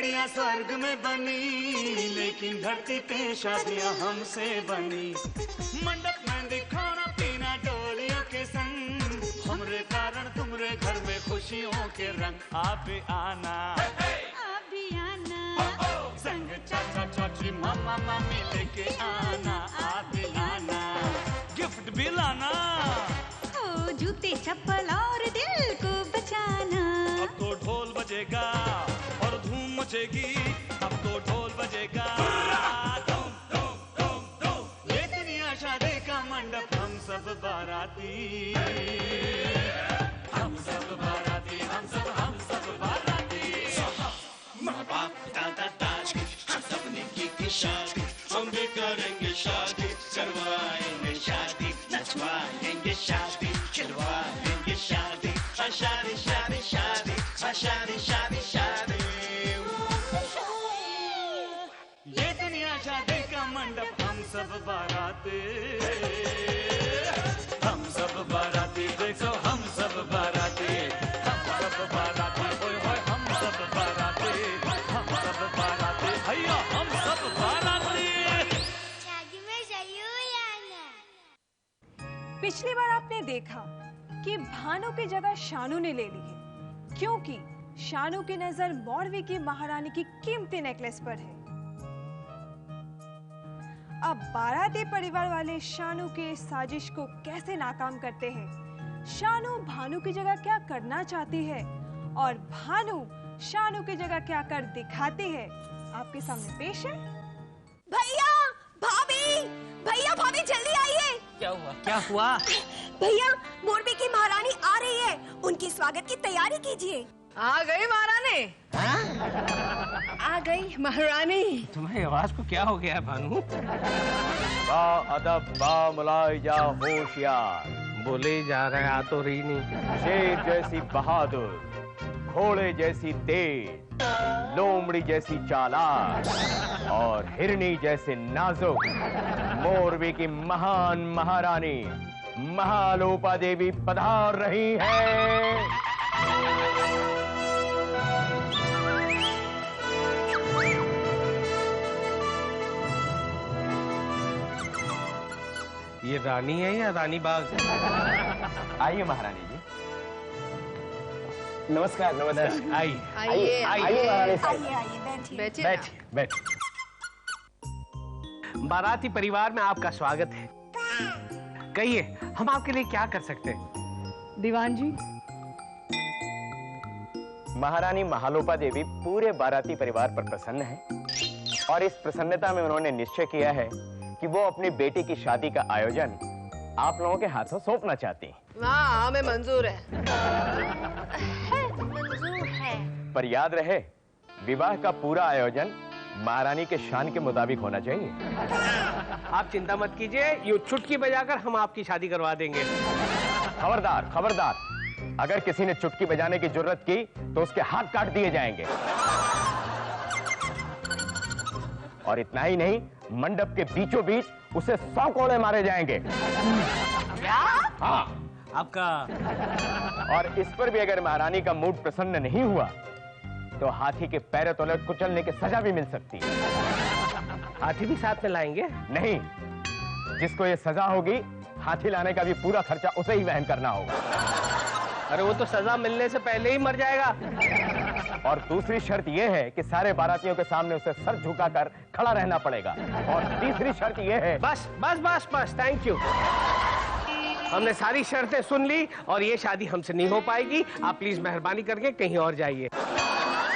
दुनिया स्वर्ग में बनी, लेकिन धरती पे शादियां हमसे बनी। मंडप में दिखाना पीना डोलियों के संग, हमरे कारण तुमरे घर में खुशियों के रंग। आप भी आना, आप भी आना, संग चाचा चाची मामा मामी लेके आना। आप भी आना, गिफ्ट भी लाना, ओ जूते चप्पल और दिल को बचाना। अब तो ढोल बजेगा और धूम मचेगी, अब तो ढोल बजेगा। धूम धूम धूम धूम, ये दुनिया शादी का मंडप, हम सब बाराती, हम सब बाराती, हम सब बाराती। माँ बाप दादा दादी हम सब ने की शादी, हम भी करेंगे शादी, करवाएंगे शादी, नचवाएंगे शादी, खिलवाएंगे शादी, शादी शादी शादी, शादी शादी शादी। ये दुनिया शादी का मंडप, हम सब बाराती, हम सब बाराती। देखो हम सब बाराती, हम सब बाराती, होय होय हम सब बाराती, हम सब बाराती, भैया हम सब बाराती। शादी में जरूर आना। पिछली बार आपने देखा कि भानु की जगह शानू ने ले ली है, क्योंकि शानू की नजर मौरवी की महारानी की कीमती नेकलेस पर है। अब बाराती परिवार वाले शानू के इस साजिश को कैसे नाकाम करते हैं, शानू भानु की जगह क्या करना चाहती है और भानु शानू की जगह क्या कर दिखाती है, आपके सामने पेश है। भैया भाभी, भैया भाभी जल्दी आइए। क्या हुआ, क्या हुआ? भैया मोरबी की महारानी आ रही है, उनकी स्वागत की तैयारी कीजिए। आ गई महारानी, आ गई महारानी। तुम्हारी आवाज को क्या हो गया है भानु? बा अदब बा मुलाइजा होशियार, बोले जा रहे आ तो रही नहीं। शेर जैसी बहादुर, घोड़े जैसी तेज, लोमड़ी जैसी चालाक और हिरनी जैसे नाजुक मोरबी की महान महारानी महालोपा देवी पधार रही है। ये रानी है या रानी बाग? आइए महारानी जी। नमस्कार नमस्कार। आइए आइए महारानी साहब। आइए आइए बैठिए। बैठिए। बैठ। बाराती परिवार में आपका स्वागत है। कहिए हम आपके लिए क्या कर सकते हैं? दीवान जी, महारानी महालोपा देवी पूरे बाराती परिवार पर प्रसन्न है और इस प्रसन्नता में उन्होंने निश्चय किया है कि वो अपनी बेटी की शादी का आयोजन आप लोगों के हाथों सौंपना चाहती हैं। हाँ हमें मंजूर है। मंजूर है। पर याद रहे, विवाह का पूरा आयोजन महारानी के शान के मुताबिक होना चाहिए। आप चिंता मत कीजिए, ये चुटकी बजाकर हम आपकी शादी करवा देंगे। खबरदार खबरदार, अगर किसी ने चुटकी बजाने की जुर्रत की तो उसके हाथ काट दिए जाएंगे। और इतना ही नहीं, मंडप के बीचों बीच उसे 100 कोड़े मारे जाएंगे। क्या? हाँ। आपका और इस पर भी अगर महारानी का मूड प्रसन्न नहीं हुआ तो हाथी के पैरों तले कुचलने की सजा भी मिल सकती है। हाथी भी साथ में लाएंगे? नहीं, जिसको ये सजा होगी हाथी लाने का भी पूरा खर्चा उसे ही वहन करना होगा। अरे वो तो सजा मिलने से पहले ही मर जाएगा। और दूसरी शर्त यह है कि सारे बारातियों के सामने उसे सर झुकाकर खड़ा रहना पड़ेगा। और तीसरी शर्त यह है। बस बस बस बस, थैंक यू। हमने सारी शर्तें सुन ली और ये शादी हमसे नहीं हो पाएगी। आप प्लीज मेहरबानी करके कहीं और जाइए।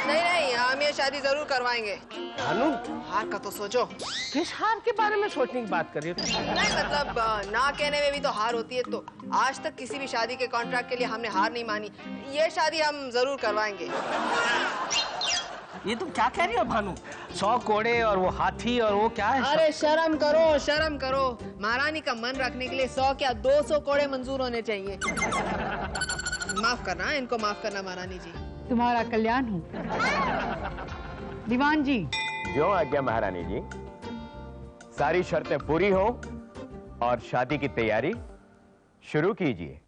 नहीं नहीं, हम ये शादी जरूर करवाएंगे। भानु, हार का तो सोचो। किस हार के बारे में सोचने की बात कर रही हो? नहीं मतलब ना कहने में भी तो हार होती है। तो आज तक किसी भी शादी के कॉन्ट्रैक्ट के लिए हमने हार नहीं मानी। ये शादी हम जरूर करवाएंगे। ये तुम क्या कह रही हो भानु? 100 कोड़े और वो हाथी और वो क्या है? अरे शर्म करो शर्म करो, महारानी का मन रखने के लिए 100 क्या 200 कोड़े मंजूर होने चाहिए। माफ करना, इनको माफ करना महारानी जी। तुम्हारा कल्याण हो। दीवान जी। जो आज्ञा महारानी जी। सारी शर्तें पूरी हो और शादी की तैयारी शुरू कीजिए।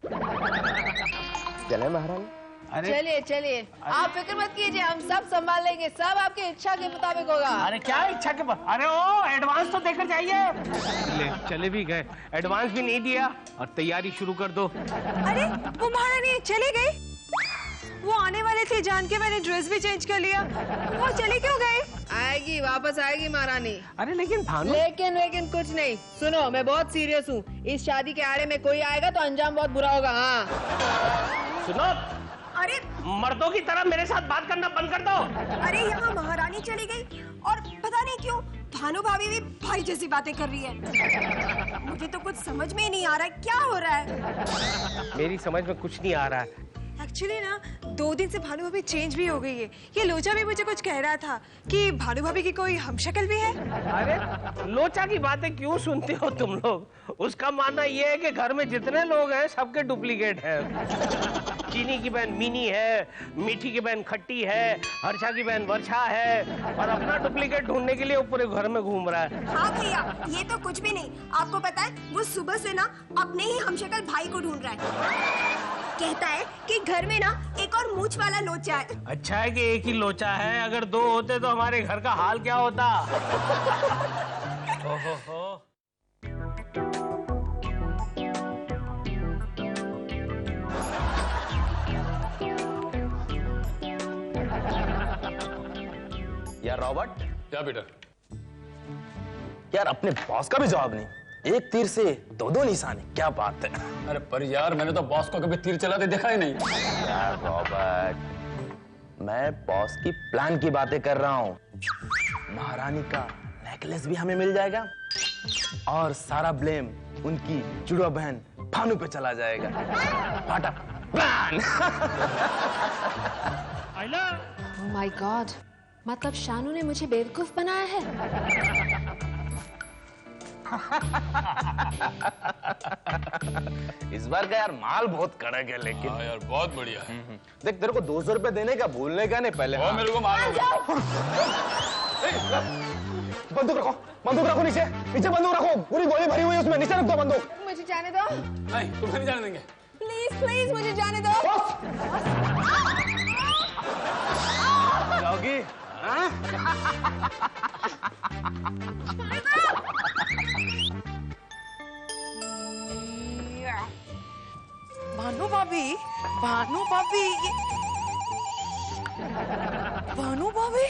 चले महारानी। चलिए चलिए, आप फिक्र मत कीजिए, हम सब संभाल लेंगे, सब आपकी इच्छा के मुताबिक होगा। अरे क्या इच्छा के अरे ओ एडवांस तो देकर जाइए। ले चले भी गए, एडवांस भी नहीं दिया और तैयारी शुरू कर दो। अरे वो महारानी चली गई? वो आने वाले थे जान के मैंने ड्रेस भी चेंज कर लिया। वो चली क्यों गई? आएगी, वापस आएगी महारानी। अरे लेकिन भानु। लेकिन कुछ नहीं, सुनो मैं बहुत सीरियस हूँ, इस शादी के आड़े में कोई आएगा तो अंजाम बहुत बुरा होगा। हाँ सुनो, अरे मर्दों की तरह मेरे साथ बात करना बंद कर दो। अरे यहाँ महारानी चली गई और पता नहीं क्यों भानु भाभी भी भाई जैसी बातें कर रही है। मुझे तो कुछ समझ में ही नहीं आ रहा है क्या हो रहा है। मेरी समझ में कुछ नहीं आ रहा है। एक्चुअली ना 2 दिन से भानु भाभी चेंज भी हो गई है। ये लोचा भी मुझे कुछ कह रहा था कि भानु भाभी की कोई हमशक्ल भी है। अरे लोचा की बातें क्यों सुनते हो तुम लोग? उसका मानना ये है कि घर में जितने लोग हैं सबके डुप्लीकेट हैं। चीनी की बहन मीनी है, मीठी की बहन खट्टी है, हर्षा की बहन वर्षा है और अपना डुप्लीकेट ढूंढने के लिए पूरे घर में घूम रहा है। हाँ भैया, ये तो कुछ भी नहीं। आपको पता है वो सुबह से ना अपने ही हमशक्ल भाई को ढूंढ रहा है। कहता है कि घर में ना एक और मूंछ वाला लोचा है। अच्छा है कि एक ही लोचा है, अगर 2 होते तो हमारे घर का हाल क्या होता। ओहो। यार रॉबर्ट। क्या बेटा? यार अपने बॉस का भी जवाब नहीं, एक तीर से 2 निशाने, क्या बात है। अरे पर यार मैंने तो बॉस को कभी तीर चलाते देखा ही नहीं। यार रॉबर्ट, मैं बॉस की प्लान की बातें कर रहा हूँ। महारानी का नेकलेस भी हमें मिल जाएगा और सारा ब्लेम उनकी जुड़वा बहन भानु पे चला जाएगा। What a plan. Oh my God, मतलब शानू ने मुझे बेवकूफ बनाया है। इस बार का यार माल बहुत कड़क है लेकिन। हाँ यार बहुत बढ़िया है। देख तेरे को 200 रुपए देने का भूलने का नहीं पहले। हाँ मेरे को मालूम है। बंदूक रखो, बंदूक रखो, नीचे नीचे बंदूक रखो, पूरी गोली भरी हुई है उसमें, नीचे रख दो बंदूक। मुझे जाने दो। नहीं तुम्हें नहीं जाने देंगे। प्लीज प्लीज मुझे जाने दो। जाओगी? भानु भाभी, भानु भाभी, भानु भाभी,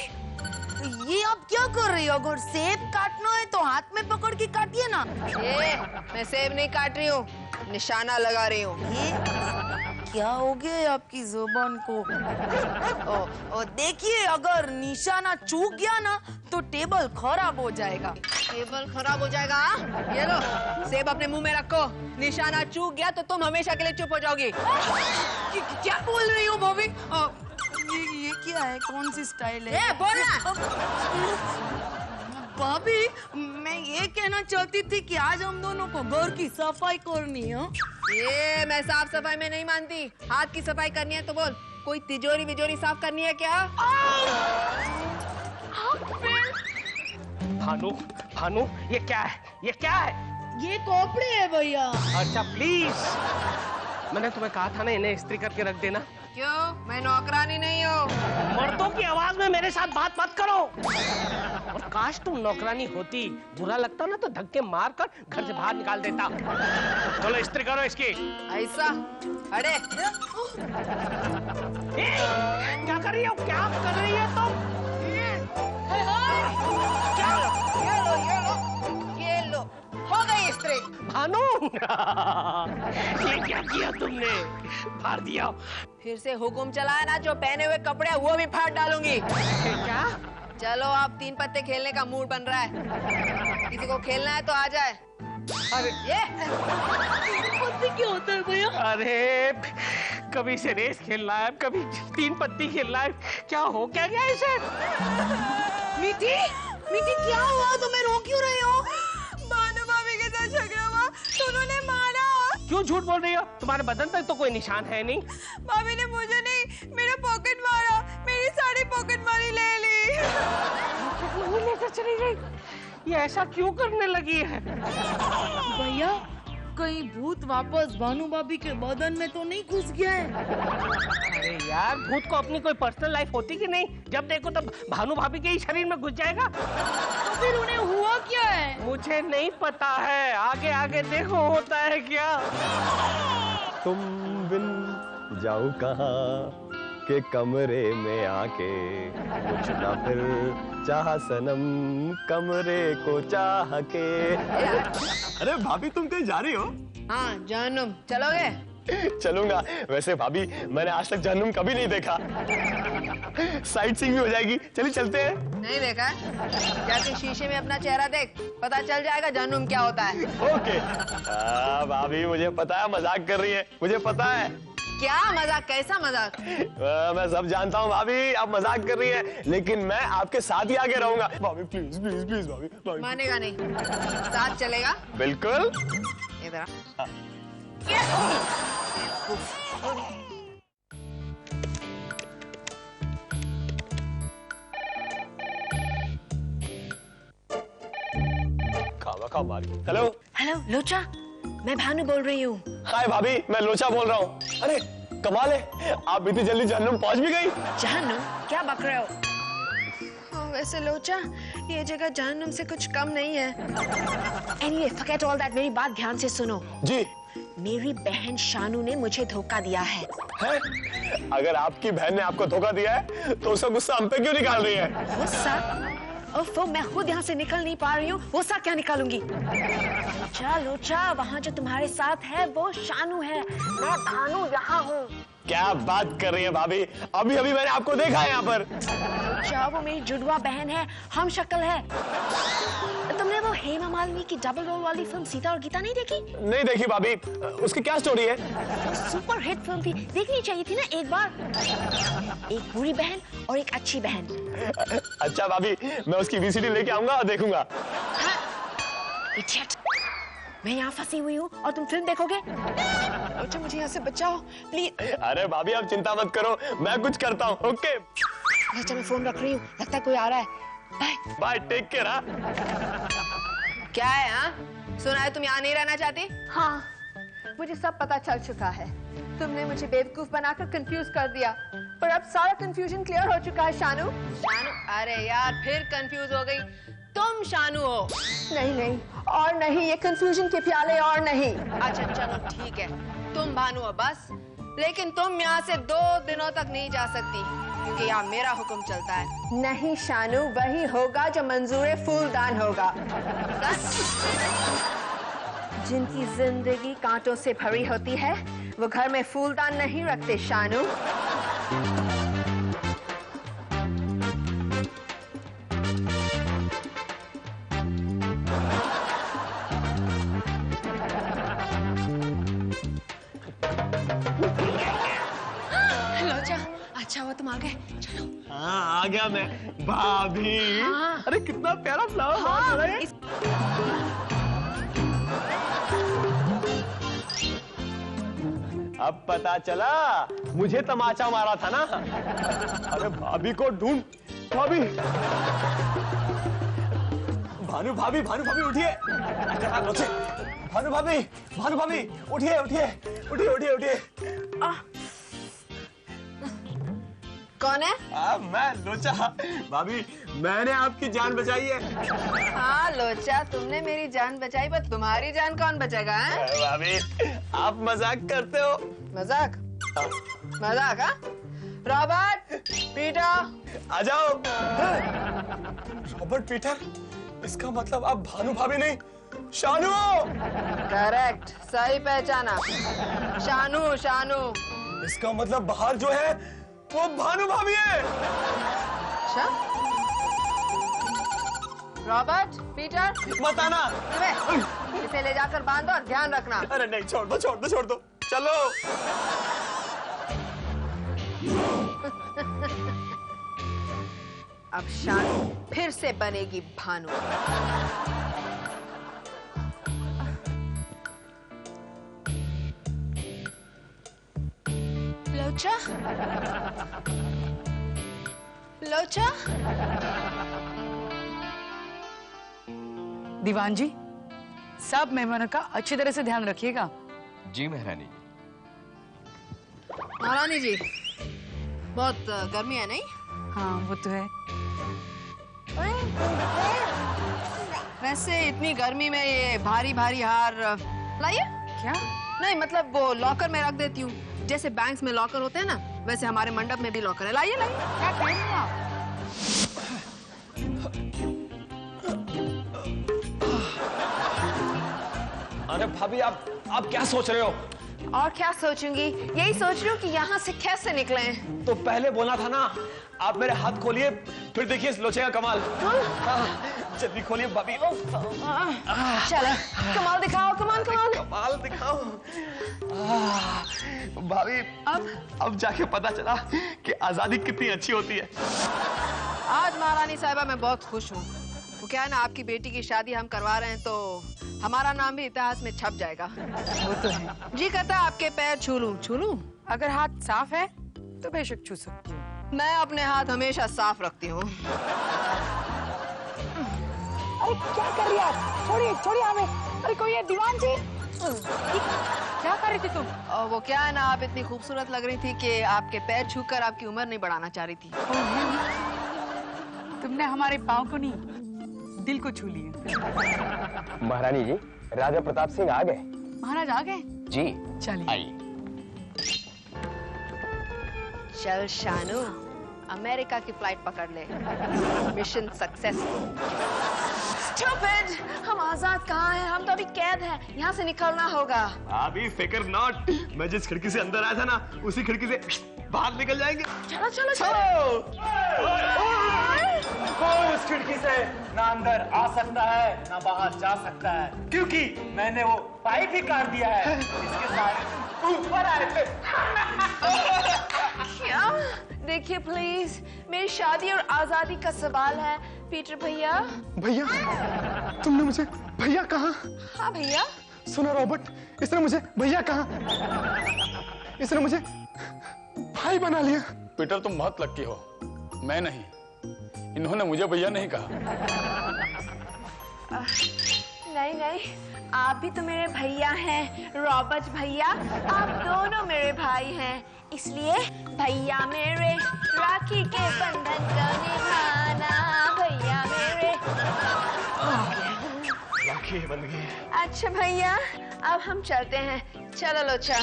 ये आप क्या कर रही हो? अगर सेब काटना है तो हाथ में पकड़ के काटिए ना। ये मैं सेब नहीं काट रही हूँ, निशाना लगा रही हूँ। ये क्या हो गया है आपकी जुबान को? और देखिए अगर निशाना चूक गया ना तो टेबल खराब हो जाएगा। टेबल खराब हो जाएगा? ये लो सेब अपने मुंह में रखो, निशाना चूक गया तो तुम हमेशा के लिए चुप हो जाओगी। क्या बोल रही हो भाभी? ये क्या है? कौन सी स्टाइल है? बोलना। भाभी मैं ये कहना चाहती थी कि आज हम दोनों को घर की सफाई करनी है। ये मैं साफ सफाई में नहीं मानती, हाथ की सफाई करनी है तो बोल। कोई तिजोरी बिजोरी साफ करनी है क्या? भानु, भानु ये क्या है? ये क्या है? ये कपड़े है भैया। अच्छा प्लीज, मैंने तुम्हें कहा था ना इन्हें इस्त्री करके रख देना। क्यों? मैं नौकरानी नहीं हूँ। मर्दों की आवाज में मेरे साथ बात मत करो। और काश तुम नौकरानी होती, बुरा लगता ना तो धक्के मार कर घर से बाहर निकाल देता। चलो इस्त्री करो इसकी। ऐसा? अरे क्या कर रही हो? क्या कर रही है तुम? ये लो, हो गई इस्त्री। भानु ये क्या किया तुमने? फाड़ दिया। फिर से हुक्म चलाया ना, जो पहने हुए कपड़े वो भी फाड़ डालूंगी। क्या? चलो आप 3 पत्ते खेलने का मूड बन रहा है, किसी को खेलना है तो आ जाए। अरे ये 3 पत्ते क्या होता है भैया? अरे कभी से रेस खेलना है, कभी 3 पत्ती खेलना है, क्या हो क्या गया इसे? मीठी, मीठी क्या हुआ? तुम्हें रो क्यों रही हो? भानु भाभी के साथ झगड़ा हुआ तो उन्होंने मारा। क्यों झूठ बोल रही हो? तुम्हारे बदन पर तो कोई निशान है नहीं। भाभी ने मुझे नहीं, मेरा पॉकेट मारा, मेरी सारी पॉकेट मारी ले ली। लेकर चली गई। ये ऐसा क्यों करने लगी है? भैया कहीं भूत वापस भानु भाभी के बदन में तो नहीं घुस गया है? अरे यार, भूत को अपनी कोई पर्सनल लाइफ होती कि नहीं? जब देखो तब भानु भाभी के ही शरीर में घुस जाएगा। तो फिर उन्हें हुआ क्या है? मुझे नहीं पता है, आगे आगे देखो होता है क्या। तुम बिन जाऊं कहाँ के कमरे में आके, कुछ ना फिर चाह सनम कमरे को चाह के। अरे भाभी, तुम कहीं जा रही हो? हाँ, जहन्नुम चलोगे? चलूंगा। वैसे भाभी, मैंने आज तक जहन्नुम कभी नहीं देखा। साइट सीइंग भी हो जाएगी। चलिए चलते हैं। नहीं देखा? जाके शीशे में अपना चेहरा देख, पता चल जाएगा जहन्नुम क्या होता है। ओके। भाभी, मुझे पता है मजाक कर रही है, मुझे पता है। क्या मजाक? कैसा मजाक? मैं सब जानता हूँ भाभी, आप मजाक कर रही है, लेकिन मैं आपके साथ ही आगे रहूंगा। भाभी प्लीज प्लीज प्लीज भाभी। मानेगा नहीं, साथ चलेगा? बिल्कुल। इधर हेलो। हेलो लोचा, मैं भानु बोल रही हूँ। हाय भाभी, मैं लोचा बोल रहा हूँ। अरे कमाल है, आप इतनी जल्दी जहन्नुम पहुँच भी गई। जहन्नुम? क्या बक रहे हो? वैसे लोचा, ये जगह जहन्नुम से कुछ कम नहीं है। Anyway, forget all that, मेरी बात ध्यान से सुनो। जी। मेरी बहन शानू ने मुझे धोखा दिया है। है? अगर आपकी बहन ने आपको धोखा दिया है, तो उसका गुस्सा हम पे क्यों निकाल रही है? गुस्सा? ओफो, मैं खुद यहाँ से निकल नहीं पा रही हूँ, गुस्सा क्या निकालूंगी? लोचा, वहाँ जो तुम्हारे साथ है वो शानू है, मैं भानु यहाँ हूँ। क्या बात कर रही है भाभी? अभी अभी मैंने आपको देखा है यहाँ पर। अच्छा, वो मेरी जुड़वा बहन है, हम शक्ल है। तुमने वो हेमा मालिनी की डबल रोल वाली फिल्म सीता और गीता नहीं देखी? नहीं देखी भाभी। उसकी क्या स्टोरी है? वो सुपर हिट फिल्म थी, देखनी चाहिए थी ना एक बार। एक बुरी बहन और एक अच्छी बहन। अच्छा भाभी, मैं उसकी वीसीडी लेके आऊंगा और देखूंगा। इडियट, मैं यहाँ फंसी हुई हूँ और तुम फिल्म देखोगे? अच्छा, मुझे यहाँ से बचाओ प्लीज। अरे भाभी, आप चिंता मत करो, मैं कुछ करता हूँ। ओके। अच्छा, मैं फोन रख रही हूँ, लगता है कोई आ रहा है। Bye bye, take care. क्या है? हाँ, सुना है तुम यहाँ नहीं रहना चाहती? हाँ, मुझे सब पता चल चुका है। तुमने मुझे बेवकूफ बनाकर कंफ्यूज कर दिया, पर अब सारा कंफ्यूजन क्लियर हो चुका है। शानू? शानू? अरे यार, फिर कंफ्यूज हो गई। तुम शानू हो? नहीं नहीं, और नहीं, ये कंफ्यूजन के प्याले और नहीं। अच्छा चलो ठीक है, तुम भानु हो बस, लेकिन तुम यहाँ से 2 दिनों तक नहीं जा सकती, क्योंकि यहाँ मेरा हुक्म चलता है। नहीं शानू, वही होगा जो मंजूर फूलदान होगा। जिनकी जिंदगी कांटों से भरी होती है, वो घर में फूलदान नहीं रखते शानू। अच्छा हुआ तुम आ गए, चलो। हाँ, आ गया मैं। भाभी, हाँ। अरे कितना प्यारा फ्लावर। हाँ, अब पता चला, मुझे तमाचा मारा था ना। अरे भाभी को ढूंढ। भाभी, भानु भाभी, भानु भाभी उठिए। भानु भाभी, भानु भाभी उठिए उठिए उठिए उठिए उठिए। कौन है? मैं लोचा। भाभी, मैंने आपकी जान बचाई है। हाँ लोचा, तुमने मेरी जान बचाई, पर तुम्हारी जान कौन बचेगा? भाभी, आप मजाक करते हो। मजाक? मजाक? हाँ? रॉबर्ट, पीटर, आ जाओ। रॉबर्ट, पीटर, इसका मतलब आप भानु भाभी नहीं, शानू। करेक्ट, सही पहचाना, शानू शानू। इसका मतलब बाहर जो है वो भानु भाभी है। अच्छा, रॉबर्ट, पीटर, मत आना। इसे ले जाकर बांधो और ध्यान रखना। अरे नहीं, छोड़ दो छोड़ दो छोड़ दो, चलो। अब शानू फिर से बनेगी भानु। लोचा, लोचा। दीवान जी, सब मेहमानों का अच्छी तरह से ध्यान रखिएगा। जी महारानी। महारानी जी, बहुत गर्मी है नहीं? हाँ वो तो है। वैसे इतनी गर्मी में ये भारी भारी हार लाइए। क्या? नहीं मतलब वो लॉकर में रख देती हूँ, जैसे बैंक्स में लॉकर होते हैं ना, वैसे हमारे मंडप में भी लॉकर है। लाइए लाइए। क्या कह रही हैं आप? अरे भाभी आप क्या सोच रहे हो? और क्या सोचूंगी, यही सोच रही हूँ कि यहाँ से कैसे निकले। तो पहले बोला था ना। आप मेरे हाथ खोलिए, फिर देखिए इस लोचे का कमाल। जल्दी खोलिए भाभी। चलो कमाल दिखाओ, कमाल कमाल। कमाल दिखाओ। भाभी अब जाके पता चला कि आजादी कितनी अच्छी होती है। आज महारानी साहिबा मैं बहुत खुश हूँ। वो क्या है ना, आपकी बेटी की शादी हम करवा रहे हैं तो हमारा नाम भी इतिहास में छप जाएगा। वो तो है। जी कहता है आपके पैर छू लूं, छू लूं? अगर हाथ साफ है तो बेशक छू सकती हूँ। मैं अपने हाथ हमेशा साफ रखती हूँ। अरे क्या कर रही है आप? छोड़िए छोड़िए हमें। अरे कोई है दीवान जी? क्या कर रही थी तुम? और वो क्या है ना, आप इतनी खूबसूरत लग रही थी कि आपके पैर छूकर आपकी उम्र नहीं बढ़ाना चाह रही थी। तुमने हमारे पाँव को नहीं, दिल को छू लिया। महारानी जी, राजा प्रताप सिंह आ गए। महाराज आ गए? जी चलिए। आइए। चल शानू, अमेरिका की फ्लाइट पकड़ ले। Mission successful. Stupid! हम आजाद कहाँ हैं? हम तो अभी कैद हैं। यहाँ से निकलना होगा। अभी फिक्र नॉट। मैं जिस खिड़की से अंदर आया था ना, उसी खिड़की से बाहर निकल जाएंगे। चलो चलो चलो। कोई उस खिड़की से ना अंदर आ सकता है ना बाहर जा सकता है, क्योंकि मैंने वो पाइप ही काट दिया है जिसके सारे ऊपर आए थे। क्या? देखिए प्लीज, मेरी शादी और आजादी का सवाल है। पीटर भैया। भैया? तुमने मुझे भैया कहा? हाँ भैया। सुनो रॉबर्ट, इसने मुझे भैया कहा, इसने मुझे भाई बना लिया। पीटर तुम बहुत लक्की हो, मैं नहीं। इन्होंने मुझे भैया नहीं कहा। नहीं नहीं, आप भी तो मेरे भैया हैं, रॉबर्ट भैया। आप दोनों मेरे भाई हैं, इसलिए भैया मेरे राखी के बंधन का निभाना। भैया मेरे राखी बन गई। अच्छा भैया, अब हम चलते हैं। चलो लोचा।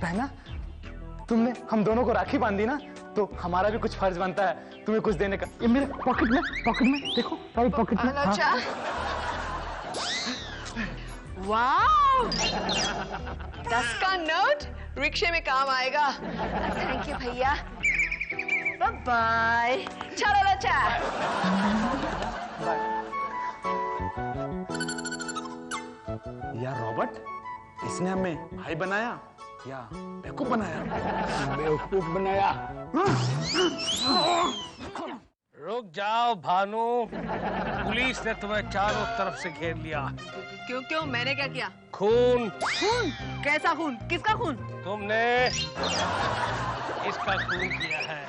बहना, तुमने हम दोनों को राखी बांधी ना, तो हमारा भी कुछ फर्ज बनता है तुम्हें कुछ देने का। ये मेरे पॉकेट में देखो, पॉकेट में। लोचा। वाह, 10 का नोट रिक्शे में काम आएगा। थैंक यू भैया। Bye bye. चलो लोचा। यार रॉबर्ट, इसने हमें भाई बनाया या बेवकूफ बनाया? बेवकूफ बनाया। रुक जाओ भानु, पुलिस ने तुम्हें चारों तरफ से घेर लिया। क्यों क्यों? मैंने क्या किया? खून। खून? कैसा खून? किसका खून? तुमने इसका खून किया है।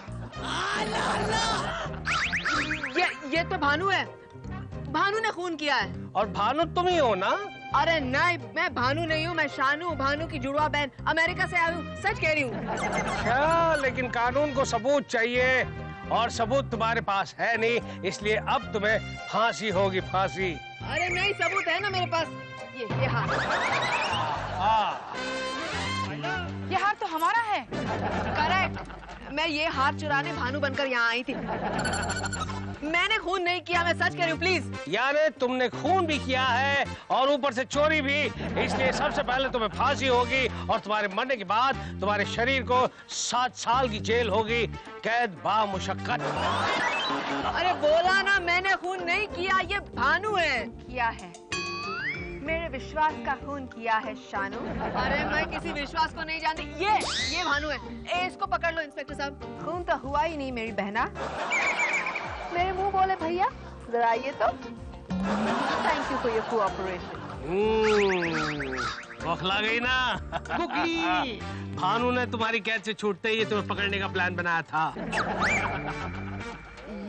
ये तो भानु है। भानु ने खून किया है। और भानु तुम ही हो ना? अरे नहीं, मैं भानु नहीं हूँ, मैं शानू, भानु की जुड़वा बहन। अमेरिका से आई हूँ, सच कह रही हूँ। क्या? लेकिन कानून को सबूत चाहिए और सबूत तुम्हारे पास है नहीं, इसलिए अब तुम्हें फांसी होगी, फांसी। अरे नहीं, सबूत है ना मेरे पास। ये हार। ये हार तो हमारा है। करेक्ट। मैं ये हार चुराने भानु बनकर यहाँ आई थी। मैंने खून नहीं किया, मैं सच कह रही हूँ, प्लीज। यानी तुमने खून भी किया है और ऊपर से चोरी भी, इसलिए सबसे पहले तुम्हें फांसी होगी और तुम्हारे मरने के बाद तुम्हारे शरीर को 7 साल की जेल होगी, कैद बा मुशक्कत। अरे बोला ना, मैंने खून नहीं किया, ये भानु है। किया है, मेरे विश्वास का खून किया है शानू। अरे मैं किसी विश्वास को नहीं जानती। ये भानु है। इसको पकड़ लो इंस्पेक्टर साहब। खून तो हुआ ही नहीं मेरी बहना। मेरे मुंह बोले भैया, जरा आइए तो। Thank you for your cooperation. बौखला गई ना? भानु ने तुम्हारी कैद से छूटते ही तुम्हें पकड़ने का प्लान बनाया था।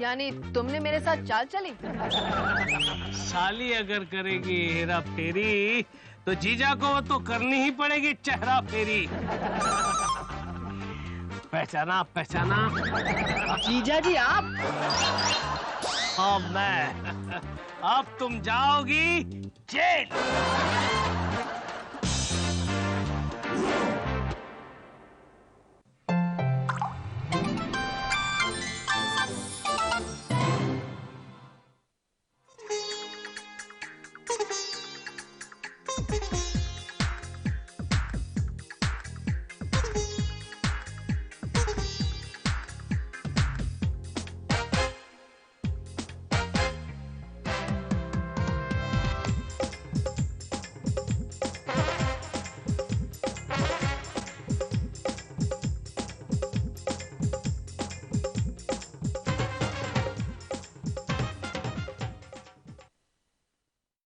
यानी तुमने मेरे साथ चाल चली? साली अगर करेगी हेरा फेरी तो जीजा को तो करनी ही पड़ेगी चेहरा फेरी। पहचाना पहचाना? जीजा जी आप? हाँ मैं। अब तुम जाओगी जेल।